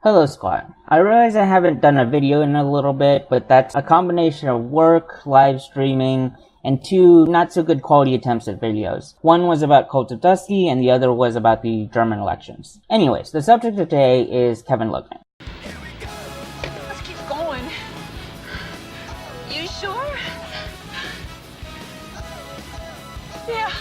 Hello squad. I realize I haven't done a video in a little bit, but that's a combination of work, live streaming, and two not so good quality attempts at videos. One was about Cult of Dusty, and the other was about the German elections. Anyways, the subject of today is Kevin Logan. Here we go. Let's keep going. You sure? Yeah.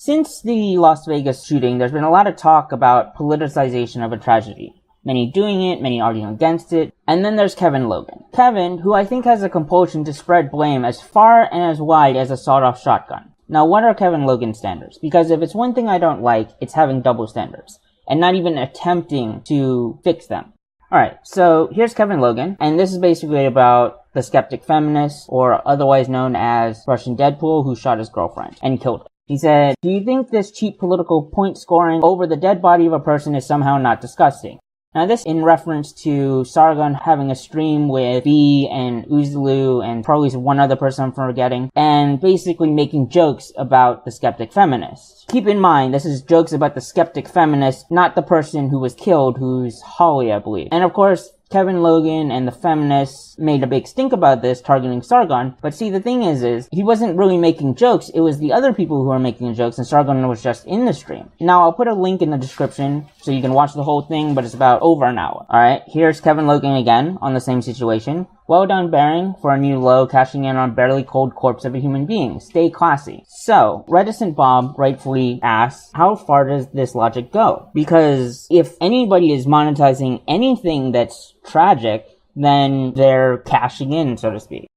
Since the Las Vegas shooting, there's been a lot of talk about politicization of a tragedy. Many doing it, many arguing against it, and then there's Kevin Logan. Kevin, who I think has a compulsion to spread blame as far and as wide as a sawed-off shotgun. Now, what are Kevin Logan's standards? Because if it's one thing I don't like, it's having double standards, and not even attempting to fix them. Alright, so here's Kevin Logan, and this is basically about the skeptic feminist, or otherwise known as Russian Deadpool, who shot his girlfriend and killed her. He said, "Do you think this cheap political point scoring over the dead body of a person is somehow not disgusting?" Now this in reference to Sargon having a stream with B and Uzlu and probably one other person I'm forgetting, and basically making jokes about the skeptic feminist. Keep in mind, this is jokes about the skeptic feminist, not the person who was killed, who's Holly, I believe. And of course, Kevin Logan and the feminists made a big stink about this, targeting Sargon. But see, the thing is he wasn't really making jokes. It was the other people who were making the jokes, and Sargon was just in the stream. Now, I'll put a link in the description so you can watch the whole thing, but it's about over an hour. Alright, here's Kevin Logan again on the same situation. "Well done, Baring, for a new low, cashing in on barely cold corpse of a human being. Stay classy." So, Reticent Bob rightfully asks, how far does this logic go? Because if anybody is monetizing anything that's tragic, then they're cashing in, so to speak.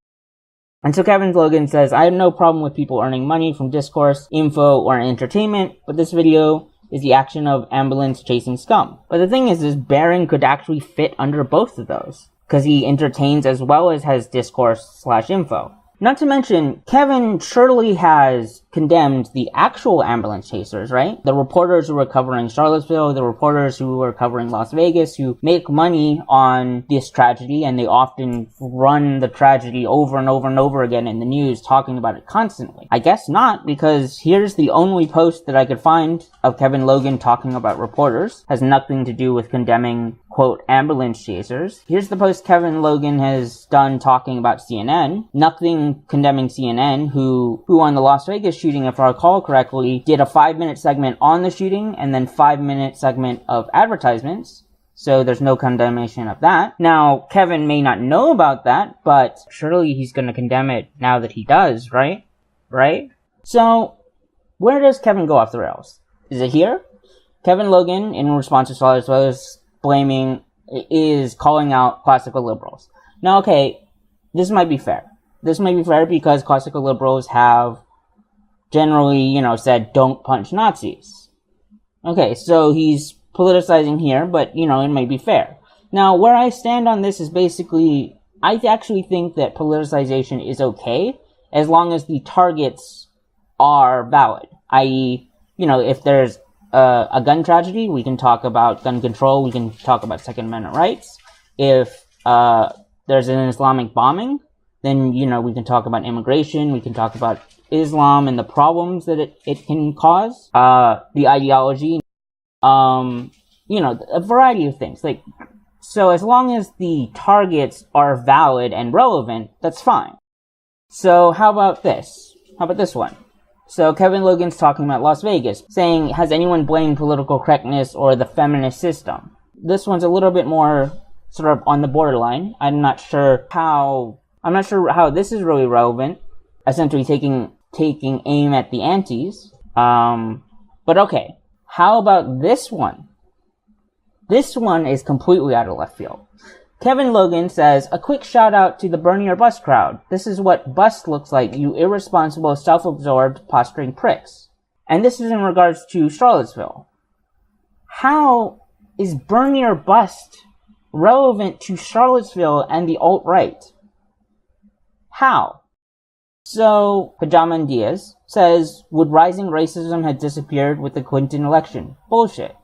And so Kevin Logan says, "I have no problem with people earning money from discourse, info, or entertainment, but this video is the action of ambulance chasing scum." But the thing is Baring could actually fit under both of those, because he entertains as well as has discourse/info. Not to mention, Kevin surely has condemned the actual ambulance chasers, right? The reporters who were covering Charlottesville, the reporters who were covering Las Vegas, who make money on this tragedy, and they often run the tragedy over and over and over again in the news, talking about it constantly. I guess not, because here's the only post that I could find of Kevin Logan talking about reporters. Has nothing to do with condemning, quote, ambulance chasers. Here's the post Kevin Logan has done talking about CNN. Nothing condemning CNN, who on the Las Vegas shooting, if I recall correctly, did a 5-minute segment on the shooting and then 5-minute segment of advertisements. So there's no condemnation of that. Now, Kevin may not know about that, but surely he's gonna condemn it now that he does, right? Right? So, where does Kevin go off the rails? Is it here? Kevin Logan, in response to Charlottesville's blaming, is calling out classical liberals. Now, okay, this might be fair. This might be fair because classical liberals have generally, said don't punch Nazis. Okay, so he's politicizing here, but, it may be fair. Now, where I stand on this is basically, I actually think that politicization is okay as long as the targets are valid. I.e., if there's a gun tragedy, we can talk about gun control, we can talk about Second Amendment rights. If there's an Islamic bombing, then, we can talk about immigration, we can talk about Islam and the problems that it can cause, the ideology, a variety of things. So as long as the targets are valid and relevant, that's fine. So how about this? How about this one? So Kevin Logan's talking about Las Vegas, saying, has anyone blamed political correctness or the feminist system? This one's a little bit more sort of on the borderline. I'm not sure how this is really relevant, essentially taking aim at the antis. But okay, how about this one? This one is completely out of left field. Kevin Logan says, "A quick shout out to the burn your bus crowd. This is what bust looks like, you irresponsible, self-absorbed, posturing pricks." And this is in regards to Charlottesville. How is burn your bust relevant to Charlottesville and the alt-right? How? So, Pajaman Diaz says, "Would rising racism have disappeared with the Clinton election?" Bullshit.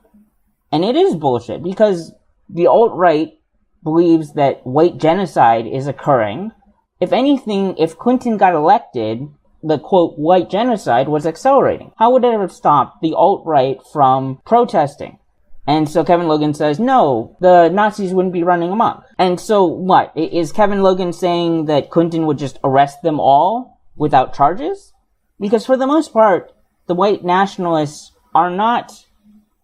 And it is bullshit, because the alt-right believes that white genocide is occurring. If anything, if Clinton got elected, the quote white genocide was accelerating. How would it have stopped the alt-right from protesting? And so Kevin Logan says, no, the Nazis wouldn't be running amok. And so what? Is Kevin Logan saying that Clinton would just arrest them all without charges? Because for the most part, the white nationalists are not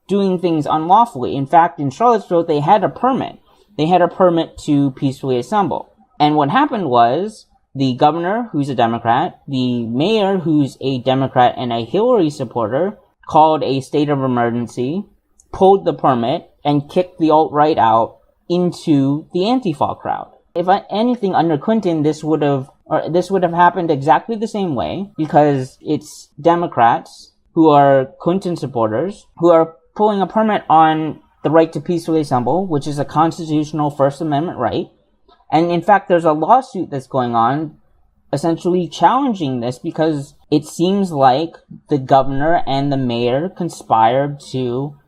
doing things unlawfully. In fact, in Charlottesville, they had a permit. They had a permit to peacefully assemble. And what happened was, the governor, who's a Democrat, the mayor, who's a Democrat and a Hillary supporter, called a state of emergency, pulled the permit, and kicked the alt-right out into the Antifa crowd. If anything, under Clinton, this would have happened exactly the same way, because it's Democrats who are Clinton supporters who are pulling a permit on the right to peacefully assemble, which is a constitutional First Amendment right. And in fact, there's a lawsuit that's going on essentially challenging this because it seems like the governor and the mayor conspired to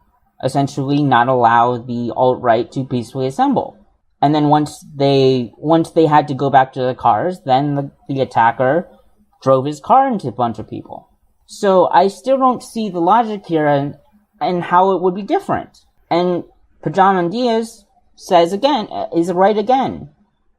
essentially not allow the alt-right to peacefully assemble. And then once they had to go back to their cars, then the attacker drove his car into a bunch of people. So I still don't see the logic here and how it would be different. And Pajama Diaz says again, is right again.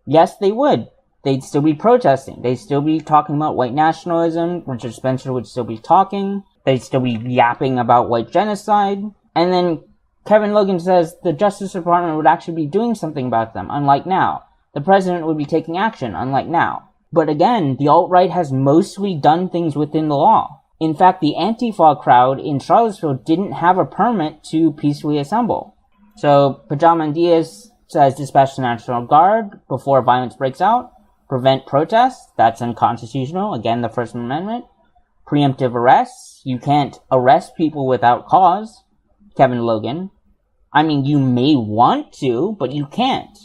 Yes, they would. They'd still be protesting. They'd still be talking about white nationalism. Richard Spencer would still be talking. They'd still be yapping about white genocide. And then Kevin Logan says the Justice Department would actually be doing something about them, unlike now. The president would be taking action, unlike now. But again, the alt-right has mostly done things within the law. In fact, the Antifa crowd in Charlottesville didn't have a permit to peacefully assemble. So Pajama Diaz says dispatch the National Guard before violence breaks out. Prevent protests. That's unconstitutional. Again, the First Amendment. Preemptive arrests. You can't arrest people without cause. Kevin Logan. I mean, you may want to, but you can't.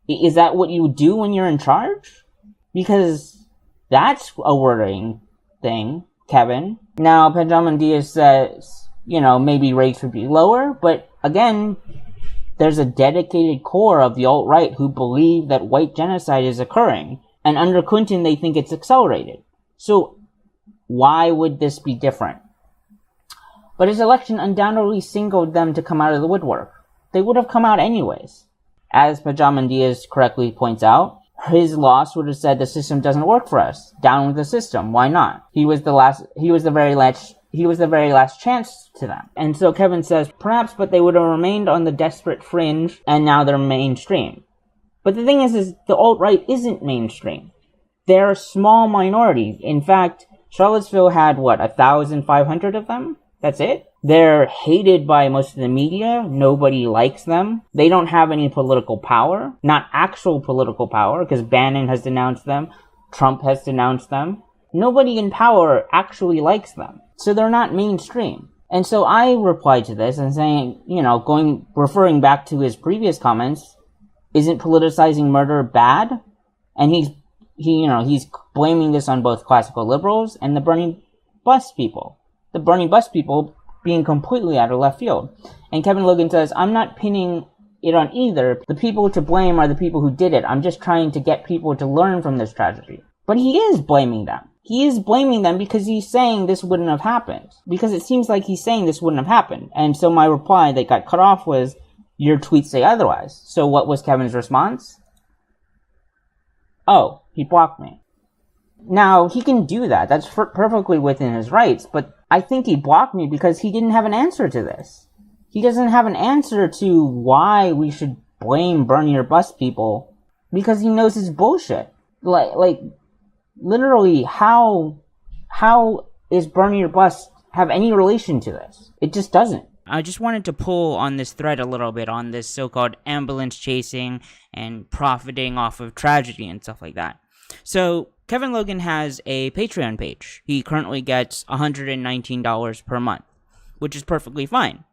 Is that what you do when you're in charge? Because that's a worrying thing, Kevin. Now, Pajama Diaz says, maybe rates would be lower, but again, there's a dedicated core of the alt-right who believe that white genocide is occurring. And under Clinton, they think it's accelerated. So, why would this be different? But his election undoubtedly singled them to come out of the woodwork. They would have come out anyways. As Pajama Diaz correctly points out, his loss would have said the system doesn't work for us. Down with the system. Why not? He was the very last chance to them. And so Kevin says, perhaps, but they would have remained on the desperate fringe, and now they're mainstream. But the thing is the alt-right isn't mainstream. They're a small minority. In fact, Charlottesville had, 1,500 of them? That's it? They're hated by most of the media. Nobody likes them. They don't have any political power. Not actual political power, because Bannon has denounced them. Trump has denounced them. Nobody in power actually likes them. So they're not mainstream. And so I replied to this and saying, referring back to his previous comments, isn't politicizing murder bad? And he's blaming this on both classical liberals and the Bernie bus people. The Bernie bus people being completely out of left field. And Kevin Logan says, I'm not pinning it on either. The people to blame are the people who did it. I'm just trying to get people to learn from this tragedy. But he is blaming them. He is blaming them because he's saying this wouldn't have happened. Because it seems like he's saying this wouldn't have happened. And so my reply that got cut off was, your tweets say otherwise. So what was Kevin's response? Oh, he blocked me. Now, he can do that. That's perfectly within his rights. But I think he blocked me because he didn't have an answer to this. He doesn't have an answer to why we should blame Bernie or bus people because he knows it's bullshit. Literally, how is Bernie or bus have any relation to this? It just doesn't. I just wanted to pull on this thread a little bit on this so-called ambulance chasing and profiting off of tragedy and stuff like that. So, Kevin Logan has a Patreon page. He currently gets $119 per month, which is perfectly fine.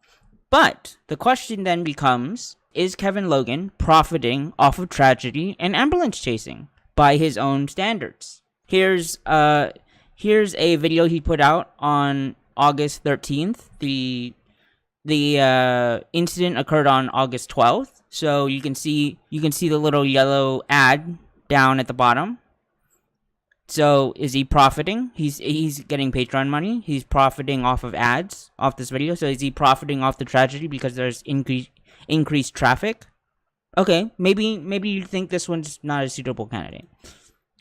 But the question then becomes, is Kevin Logan profiting off of tragedy and ambulance chasing by his own standards? Here's a video he put out on August 13th. The incident occurred on August 12th. So you can see the little yellow ad down at the bottom. So is he profiting? He's getting Patreon money. He's profiting off of ads off this video. So is he profiting off the tragedy because there's increased traffic? Okay, maybe you think this one's not a suitable candidate.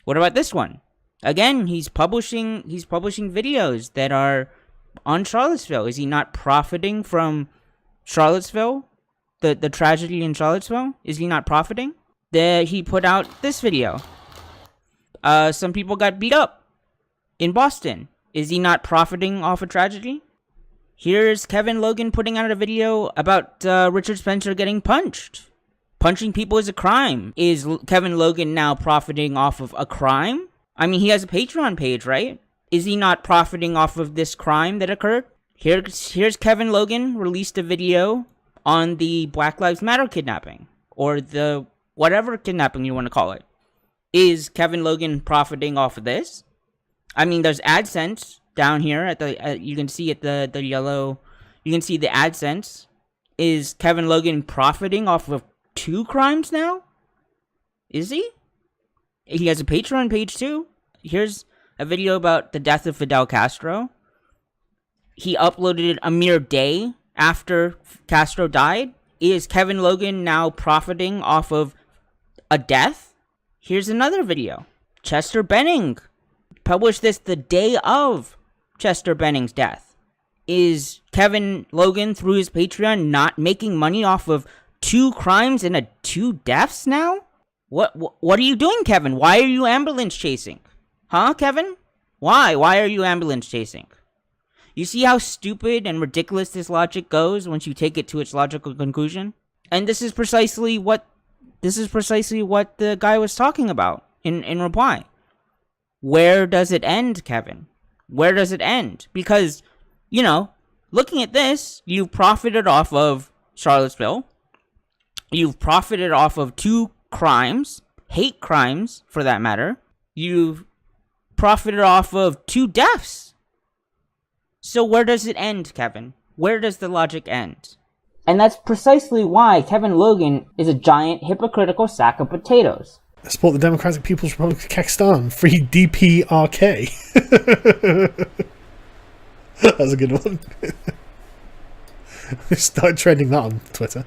What about this one? Again, he's publishing videos that are on Charlottesville. Is he not profiting from Charlottesville? The tragedy in Charlottesville? Is he not profiting? He put out this video. Some people got beat up in Boston. Is he not profiting off a tragedy? Here's Kevin Logan putting out a video about Richard Spencer getting punched. Punching people is a crime. Is Kevin Logan now profiting off of a crime? I mean, he has a Patreon page, right? Is he not profiting off of this crime that occurred? Here's Kevin Logan released a video on the Black Lives Matter kidnapping, or the whatever kidnapping you want to call it. Is Kevin Logan profiting off of this? I mean, there's AdSense down here at the you can see at the yellow. You can see the AdSense. Is Kevin Logan profiting off of 2 crimes now? Is he? He has a Patreon page too. Here's a video about the death of Fidel Castro. He uploaded it a mere day after Castro died. Is Kevin Logan now profiting off of a death? Here's another video. Chester Benning published this the day of Chester Benning's death. Is Kevin Logan, through his Patreon, not making money off of 2 crimes and 2 deaths now? What are you doing, Kevin? Why are you ambulance chasing? Huh, Kevin? Why? Why are you ambulance chasing? You see how stupid and ridiculous this logic goes once you take it to its logical conclusion? And this is precisely what the guy was talking about in reply. Where does it end, Kevin? Where does it end? Because, looking at this, you've profited off of Charlottesville. You've profited off of 2 crimes, hate crimes for that matter. You've profited off of 2 deaths. So where does it end, Kevin? Where does the logic end? And that's precisely why Kevin Logan is a giant hypocritical sack of potatoes. Support the Democratic People's Republic of Kazakhstan. Free DPRK. That was a good one. Start trending that on Twitter.